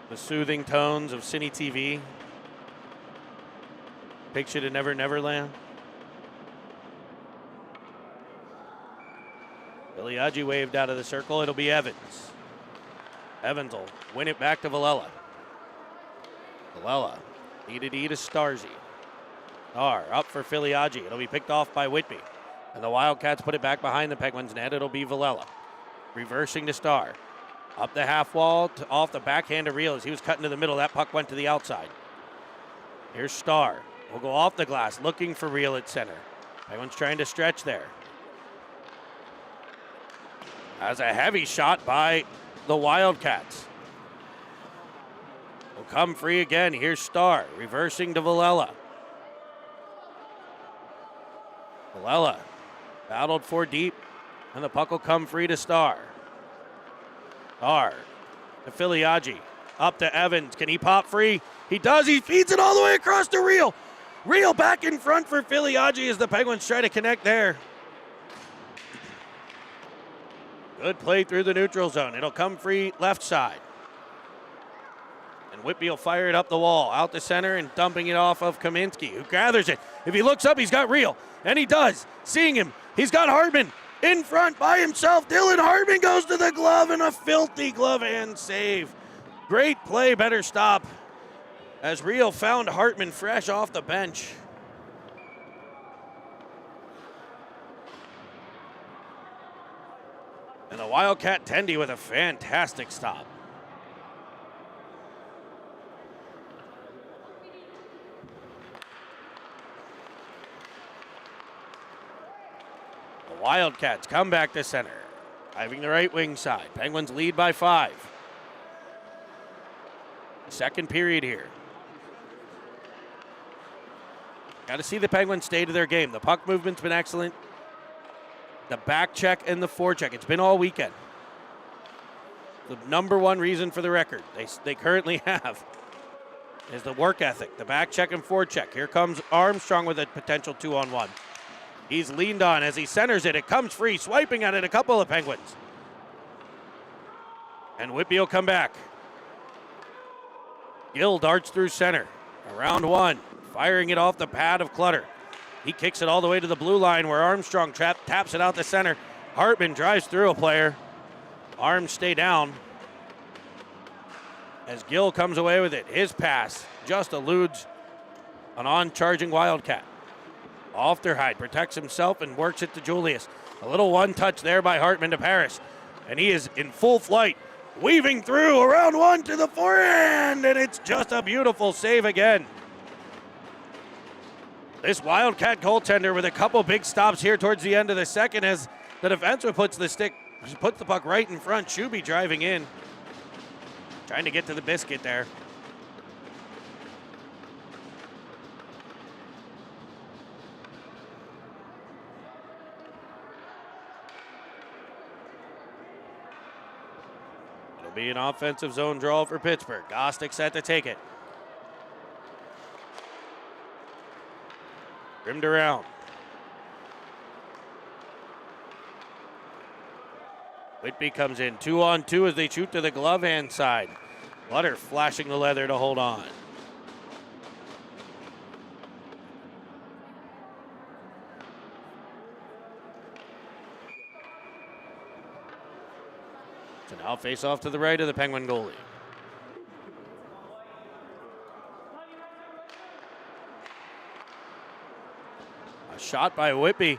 The soothing tones of Cine TV. Picture to Never Neverland. Filiaggi waved out of the circle. It'll be Evans. Evans will win it back to Villela. Villela needed to eat a Starzy. Up for Filiaggi. It'll be picked off by Whitby. And the Wildcats put it back behind the Penguins net. It'll be Villela. Reversing to Star. Up the half wall, off the backhand to Reel as he was cutting to the middle. That puck went to the outside. Here's Star. Will go off the glass, looking for Reel at center. Penguins trying to stretch there. As a heavy shot by the Wildcats. Will come free again. Here's Star, reversing to Villela. Villela battled for deep, and the puck will come free to Star. Star to Filiaggi. Up to Evans. Can he pop free? He does. He feeds it all the way across to Reel. Reel back in front for Filiaggi as the Penguins try to connect there. Good play through the neutral zone. It'll come free left side. And Whitby will fire it up the wall, out the center and dumping it off of Kaminsky, who gathers it. If he looks up, he's got Reel. And he does. Seeing him, he's got Hartman in front by himself. Dylan Hartman goes to the glove and a filthy glove hand save. Great play, better stop. As Reel found Hartman fresh off the bench. And the Wildcat Tendy with a fantastic stop. The Wildcats come back to center. Driving the right wing side. Penguins lead by 5. Second period here. Got to see the Penguins stay to their game. The puck movement's been excellent. The back check and the forecheck. It's been all weekend. The number one reason for the record they currently have is the work ethic, the back check and forecheck. Here comes Armstrong with a potential 2-on-1. He's leaned on as he centers it. It comes free, swiping at it a couple of Penguins. And Whitby will come back. Gill darts through center. Around one, firing it off the pad of Clutter. He kicks it all the way to the blue line where Armstrong taps it out the center. Hartman drives through a player. Arms stay down as Gill comes away with it. His pass just eludes an on-charging Wildcat. Aufderheide protects himself and works it to Julius. A little one-touch there by Hartman to Paris. And he is in full flight, weaving through around one to the forehand, and it's just a beautiful save again. This Wildcat goaltender with a couple big stops here towards the end of the second as the defenseman puts the puck right in front. Shuby driving in, trying to get to the biscuit there. It'll be an offensive zone draw for Pittsburgh. Gostick set to take it. Rimmed around. Whitby comes in 2-on-2 as they shoot to the glove hand side. Clutter flashing the leather to hold on. So now face off to the right of the Penguin goalie. Shot by Whitby,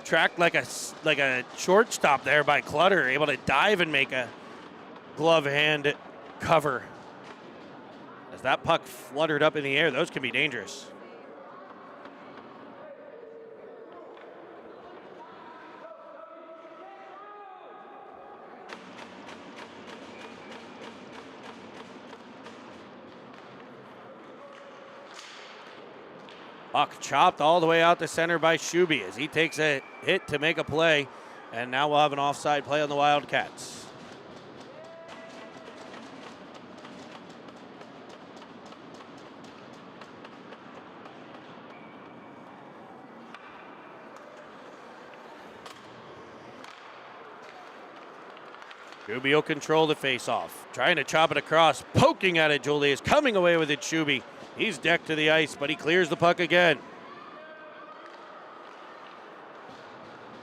tracked like a shortstop there by Clutter, able to dive and make a glove hand cover. As that puck fluttered up in the air, those can be dangerous. Puck chopped all the way out to center by Shuby as he takes a hit to make a play. And now we'll have an offside play on the Wildcats. Shuby will control the face-off. Trying to chop it across, poking at it, Julius. Coming away with it, Shuby. He's decked to the ice, but he clears the puck again.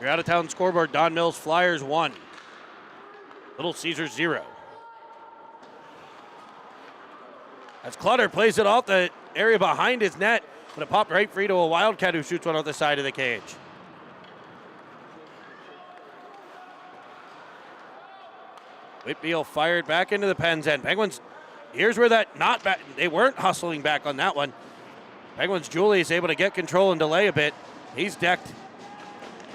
Your out-of-town scoreboard, Don Mills Flyers 1. Little Caesars 0. As Clutter plays it off the area behind his net, but it popped right free to a Wildcat who shoots one off the side of the cage. Whitby will fire it back into the Pens end. Penguins, here's where that not back, they weren't hustling back on that one. Penguins Julius able to get control and delay a bit. He's decked.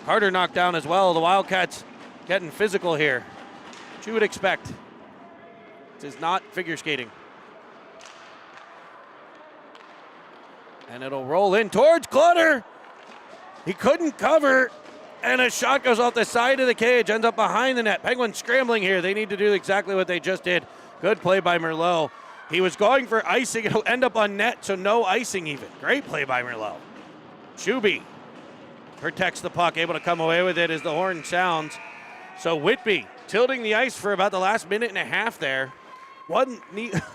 Carter knocked down as well. The Wildcats getting physical here. What you would expect. This is not figure skating. And it'll roll in towards Clutter. He couldn't cover. And a shot goes off the side of the cage, ends up behind the net. Penguins scrambling here. They need to do exactly what they just did. Good play by Merlot. He was going for icing. It'll end up on net, so no icing even. Great play by Merlot. Shuby protects the puck, able to come away with it as the horn sounds. So Whitby tilting the ice for about the last minute and a half there.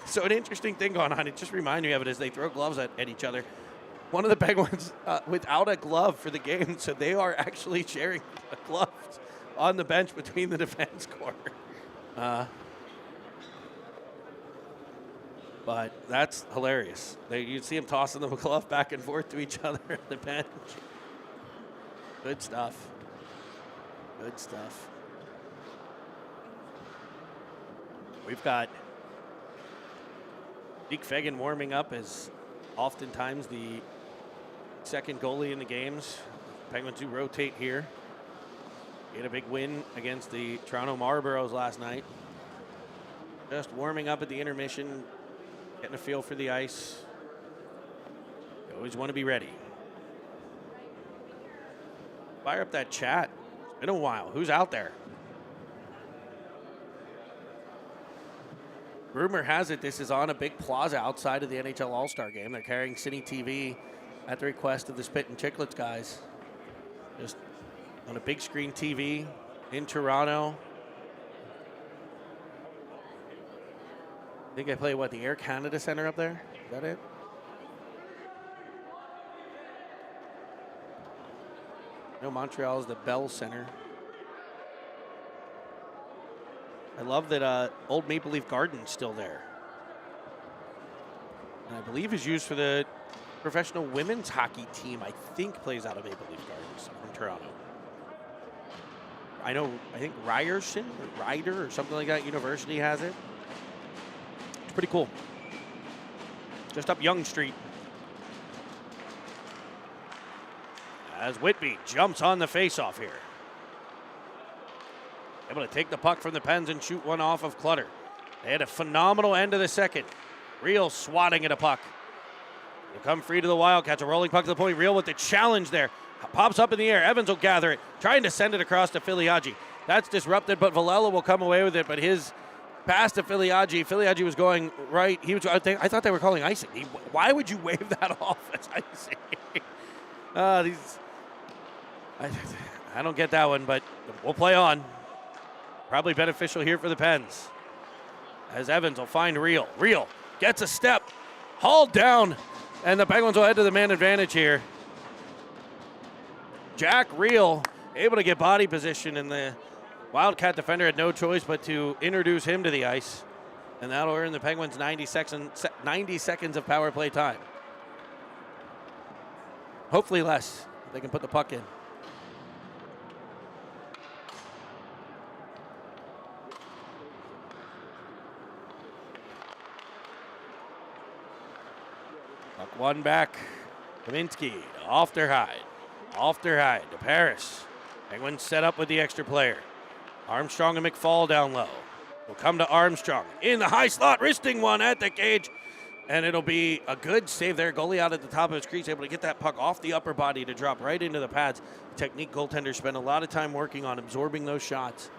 So an interesting thing going on. It just reminded me of it as they throw gloves at each other. One of the Penguins without a glove for the game, so they are actually sharing a glove on the bench between the defense corps. But that's hilarious. You see them tossing the glove back and forth to each other at the bench. Good stuff. Good stuff. We've got Deke Fagan warming up as oftentimes the second goalie in the games. Penguins do rotate here. He had a big win against the Toronto Marlboros last night. Just warming up at the intermission, getting a feel for the ice. You always want to be ready. Fire up that chat. It's been a while. Who's out there? Rumor has it this is on a big plaza outside of the NHL All-Star game. They're carrying Cine TV at the request of the Spit and Chicklets guys. Just on a big screen TV in Toronto. I think I play, the Air Canada Center up there? Is that it? No, Montreal is the Bell Center. I love that old Maple Leaf Garden's still there. And I believe is used for the professional women's hockey team, I think plays out of Maple Leaf Gardens in Toronto. I think Ryerson or Ryder or something like that university has it. It's pretty cool. Just up Yonge Street. As Whitby jumps on the faceoff here. Able to take the puck from the Pens and shoot one off of Clutter. They had a phenomenal end of the second. Real swatting at a puck. Will come free to the Wildcats. A rolling puck to the point. Real with the challenge there. Pops up in the air. Evans will gather it. Trying to send it across to Filiaggi. That's disrupted, but Villela will come away with it. But his pass to Filiaggi. Filiaggi was going right. I thought they were calling icing. Why would you wave that off as icing? I don't get that one, but we'll play on. Probably beneficial here for the Pens. As Evans will find Real. Real gets a step. Hauled down. And the Penguins will head to the man advantage here. Jack Real able to get body position, and the Wildcat defender had no choice but to introduce him to the ice. And that'll earn the Penguins 90 seconds of power play time. Hopefully less. They can put the puck in. Puck one back. Kaminsky off their hide. Off their hide to Paris. Penguins set up with the extra player. Armstrong and McFall down low. Will come to Armstrong in the high slot, wristing one at the cage. And it'll be a good save there. Goalie out at the top of his crease, able to get that puck off the upper body to drop right into the pads. Technique goaltenders spend a lot of time working on absorbing those shots.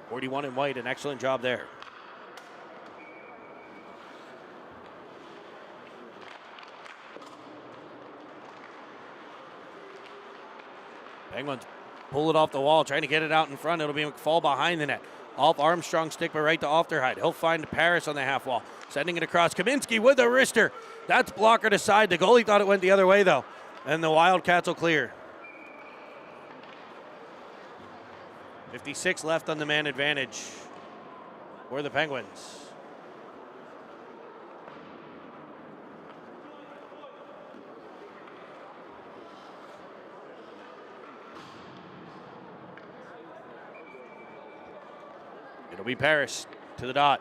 41 in white, an excellent job there. Penguins pull it off the wall, trying to get it out in front. It'll be McFall behind the net. Off Armstrong's stick, but right to Ofterheide. He'll find Paris on the half wall. Sending it across. Kaminsky with a wrister. That's blockered aside. The goalie thought it went the other way, though. And the Wildcats will clear. 56 left on the man advantage for the Penguins. It'll be Paris to the dot.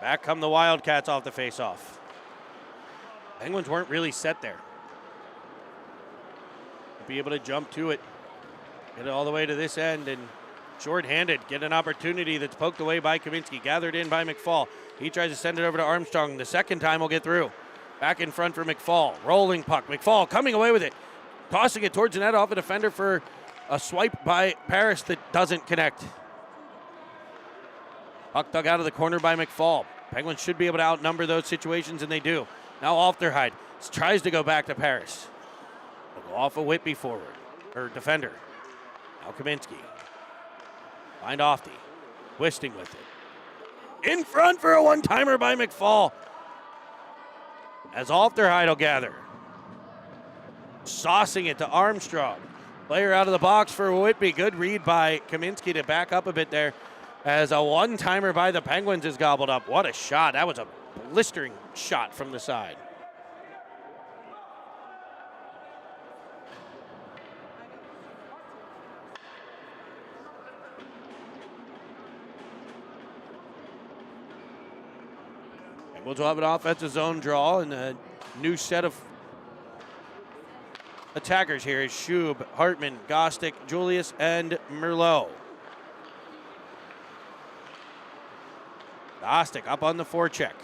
Back come the Wildcats off the faceoff. Penguins weren't really set there. Be able to jump to it. Get it all the way to this end and short-handed. Get an opportunity that's poked away by Kaminsky. Gathered in by McFall. He tries to send it over to Armstrong. The second time will get through. Back in front for McFall. Rolling puck. McFall coming away with it. Tossing it towards the net off a defender for a swipe by Paris that doesn't connect. Puck dug out of the corner by McFall. Penguins should be able to outnumber those situations, and they do. Now Ofterheide tries to go back to Paris. They'll go off a Whitby forward, or defender. Now Kaminsky. Find Ofty. Twisting with it. In front for a one-timer by McFall. As Ofterheide will gather. Saucing it to Armstrong. Player out of the box for Whitby. Good read by Kaminsky to back up a bit there as a one-timer by the Penguins is gobbled up. What a shot. That was a blistering shot from the side. Penguins will have an offensive zone draw and a new set of attackers here is Schub, Hartman, Gostick, Julius, and Merlot. Gostick up on the forecheck.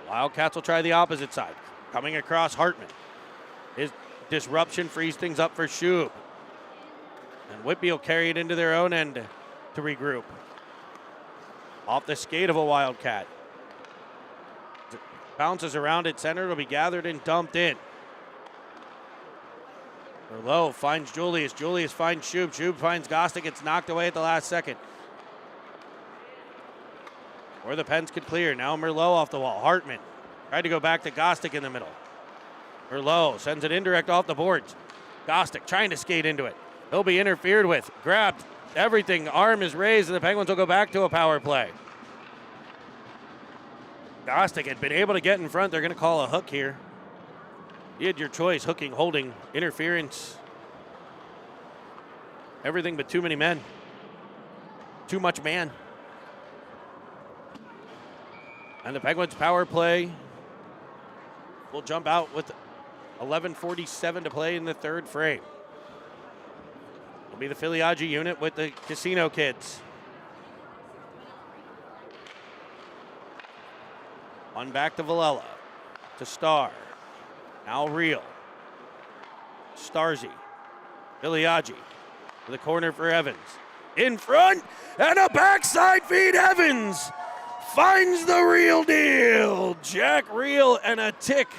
The Wildcats will try the opposite side. Coming across Hartman. His disruption frees things up for Schub. And Whitby will carry it into their own end to regroup. Off the skate of a Wildcat. Bounces around at center. It'll be gathered and dumped in. Merlot finds Julius. Julius finds Schub. Schub finds Gostick. It's knocked away at the last second. Or the Pens could clear. Now Merlot off the wall. Hartman tried to go back to Gostick in the middle. Merlot sends it indirect off the boards. Gostick trying to skate into it. He'll be interfered with. Grabbed. Everything. Arm is raised, and the Penguins will go back to a power play. Gostick had been able to get in front. They're going to call a hook here. You had your choice, hooking, holding, interference. Everything but too many men. Too much man. And the Penguins power play will jump out with 11:47 to play in the third frame. It'll be the Filiaggi unit with the Casino kids. One back to Villela, to Starr. Now Real. Starzy. Filiaggi to the corner for Evans. In front, and a backside feed. Evans finds the real deal. Jack Real and a tic-tac-toe.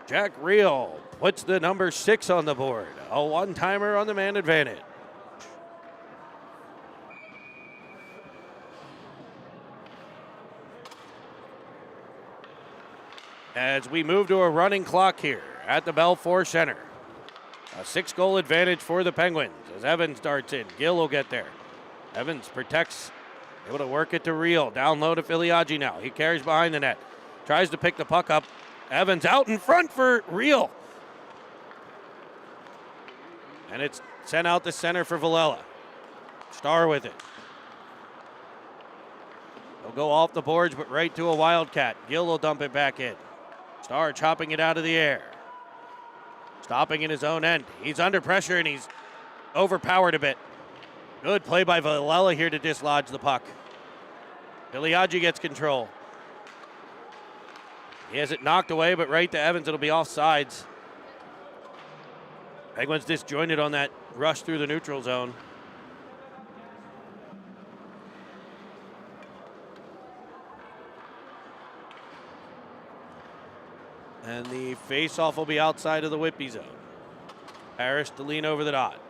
Jack Real puts the number 6 on the board. A one-timer on the man advantage. As we move to a running clock here at the Belfour Center. A 6-goal advantage for the Penguins as Evans darts in. Gill will get there. Evans protects, able to work it to Real. Down low to Filiaggi now. He carries behind the net. Tries to pick the puck up. Evans out in front for Real. And it's sent out the center for Villela. Starr with it. He'll go off the boards, but right to a Wildcat. Gill will dump it back in. Starr chopping it out of the air. stopping in his own end. He's under pressure and he's overpowered a bit. Good play by Villela here to dislodge the puck. Iliadji gets control. He has it knocked away, but right to Evans, it'll be offsides. Penguins disjointed on that rush through the neutral zone. And the face-off will be outside of the Whitby zone. Harris to lean over the dot.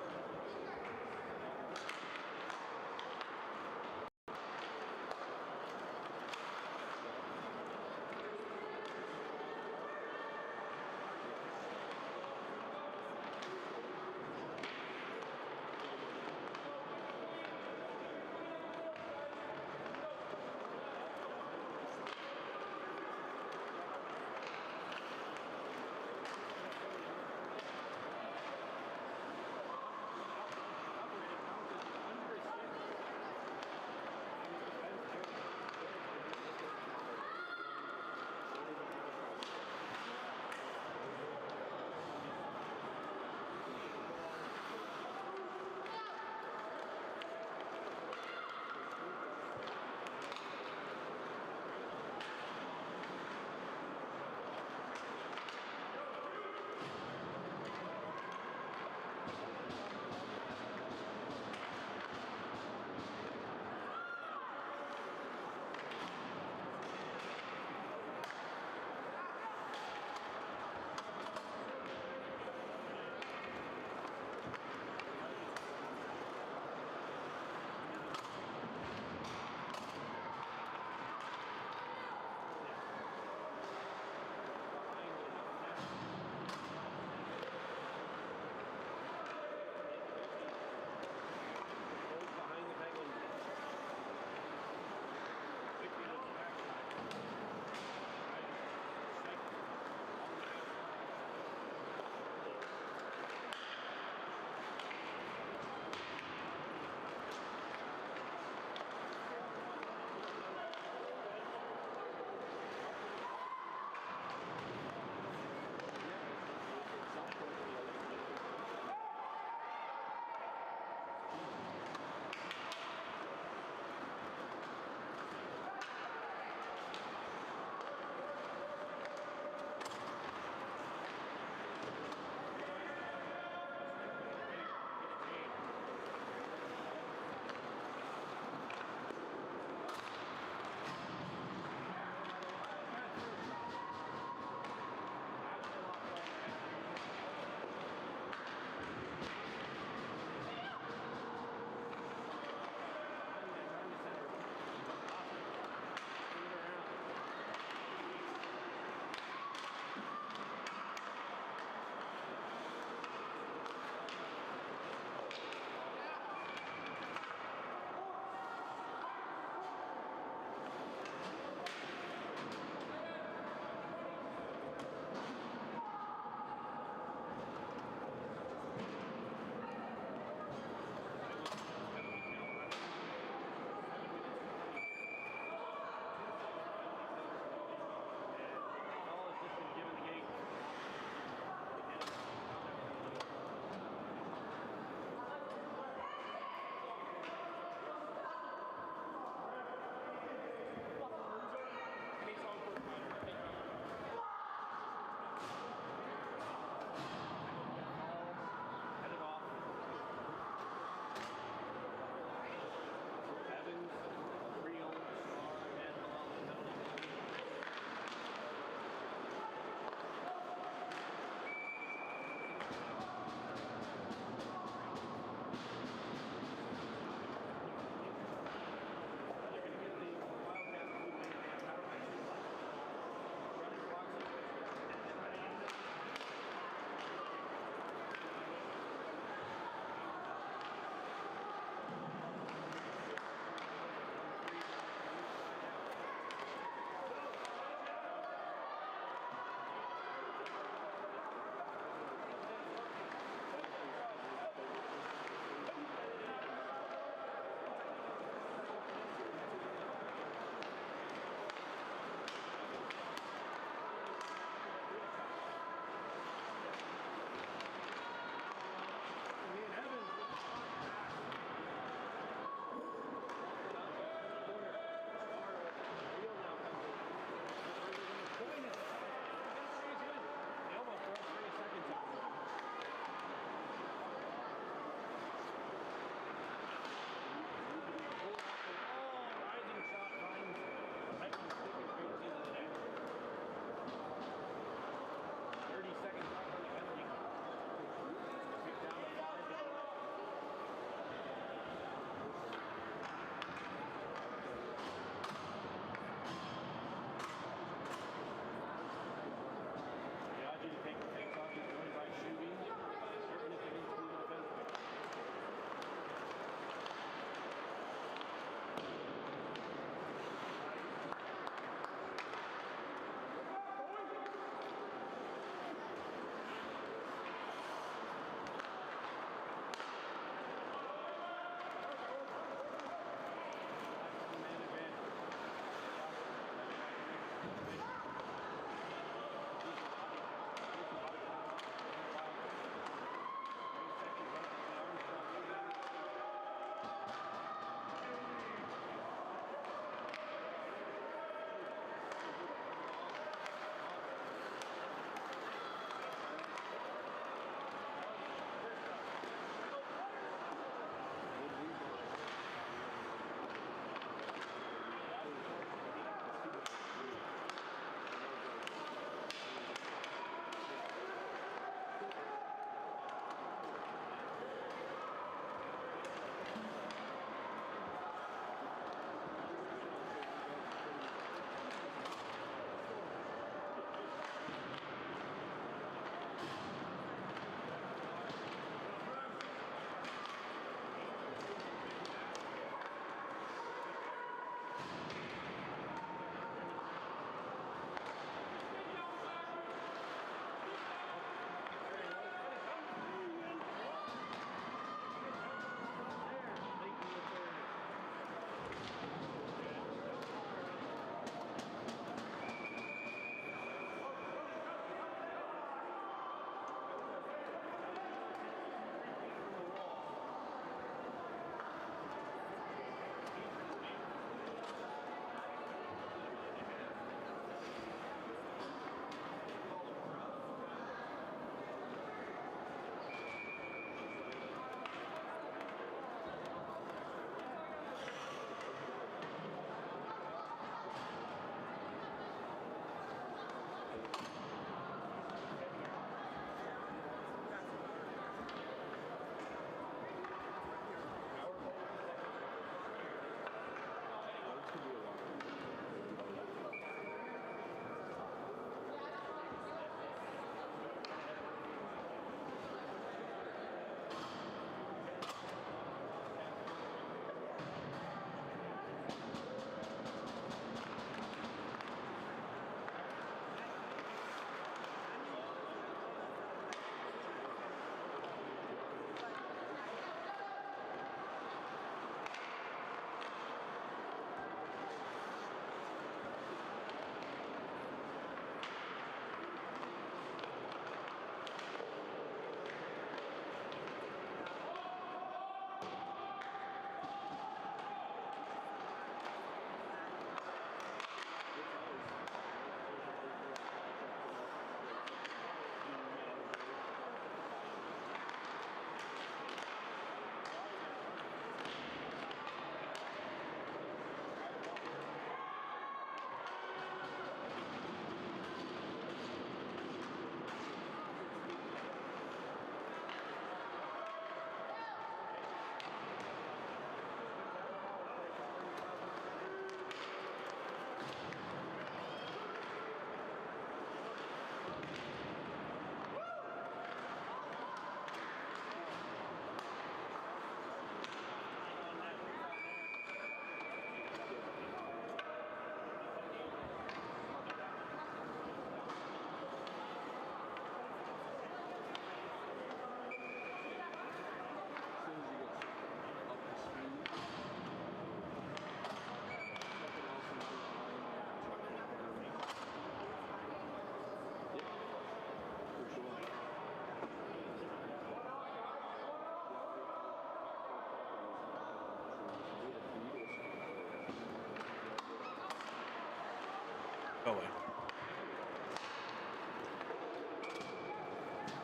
Go away.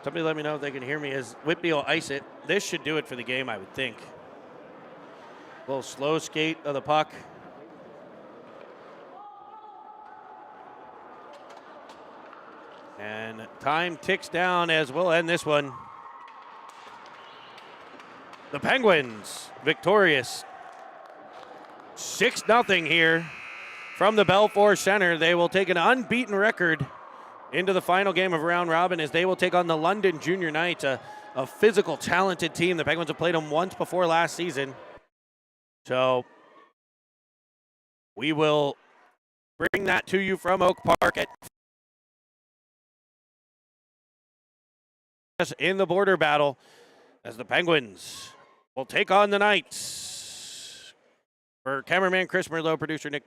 Somebody let me know if they can hear me as Whitby will ice it. This should do it for the game, I would think. A little slow skate of the puck. And time ticks down as we'll end this one. The Penguins victorious 6-0 here from the Belfour Center. They will take an unbeaten record into the final game of round robin as they will take on the London Junior Knights, a physical, talented team. The Penguins have played them once before last season. So we will bring that to you from Oak Park in the border battle as the Penguins will take on the Knights. For cameraman Chris Merlot, producer Nick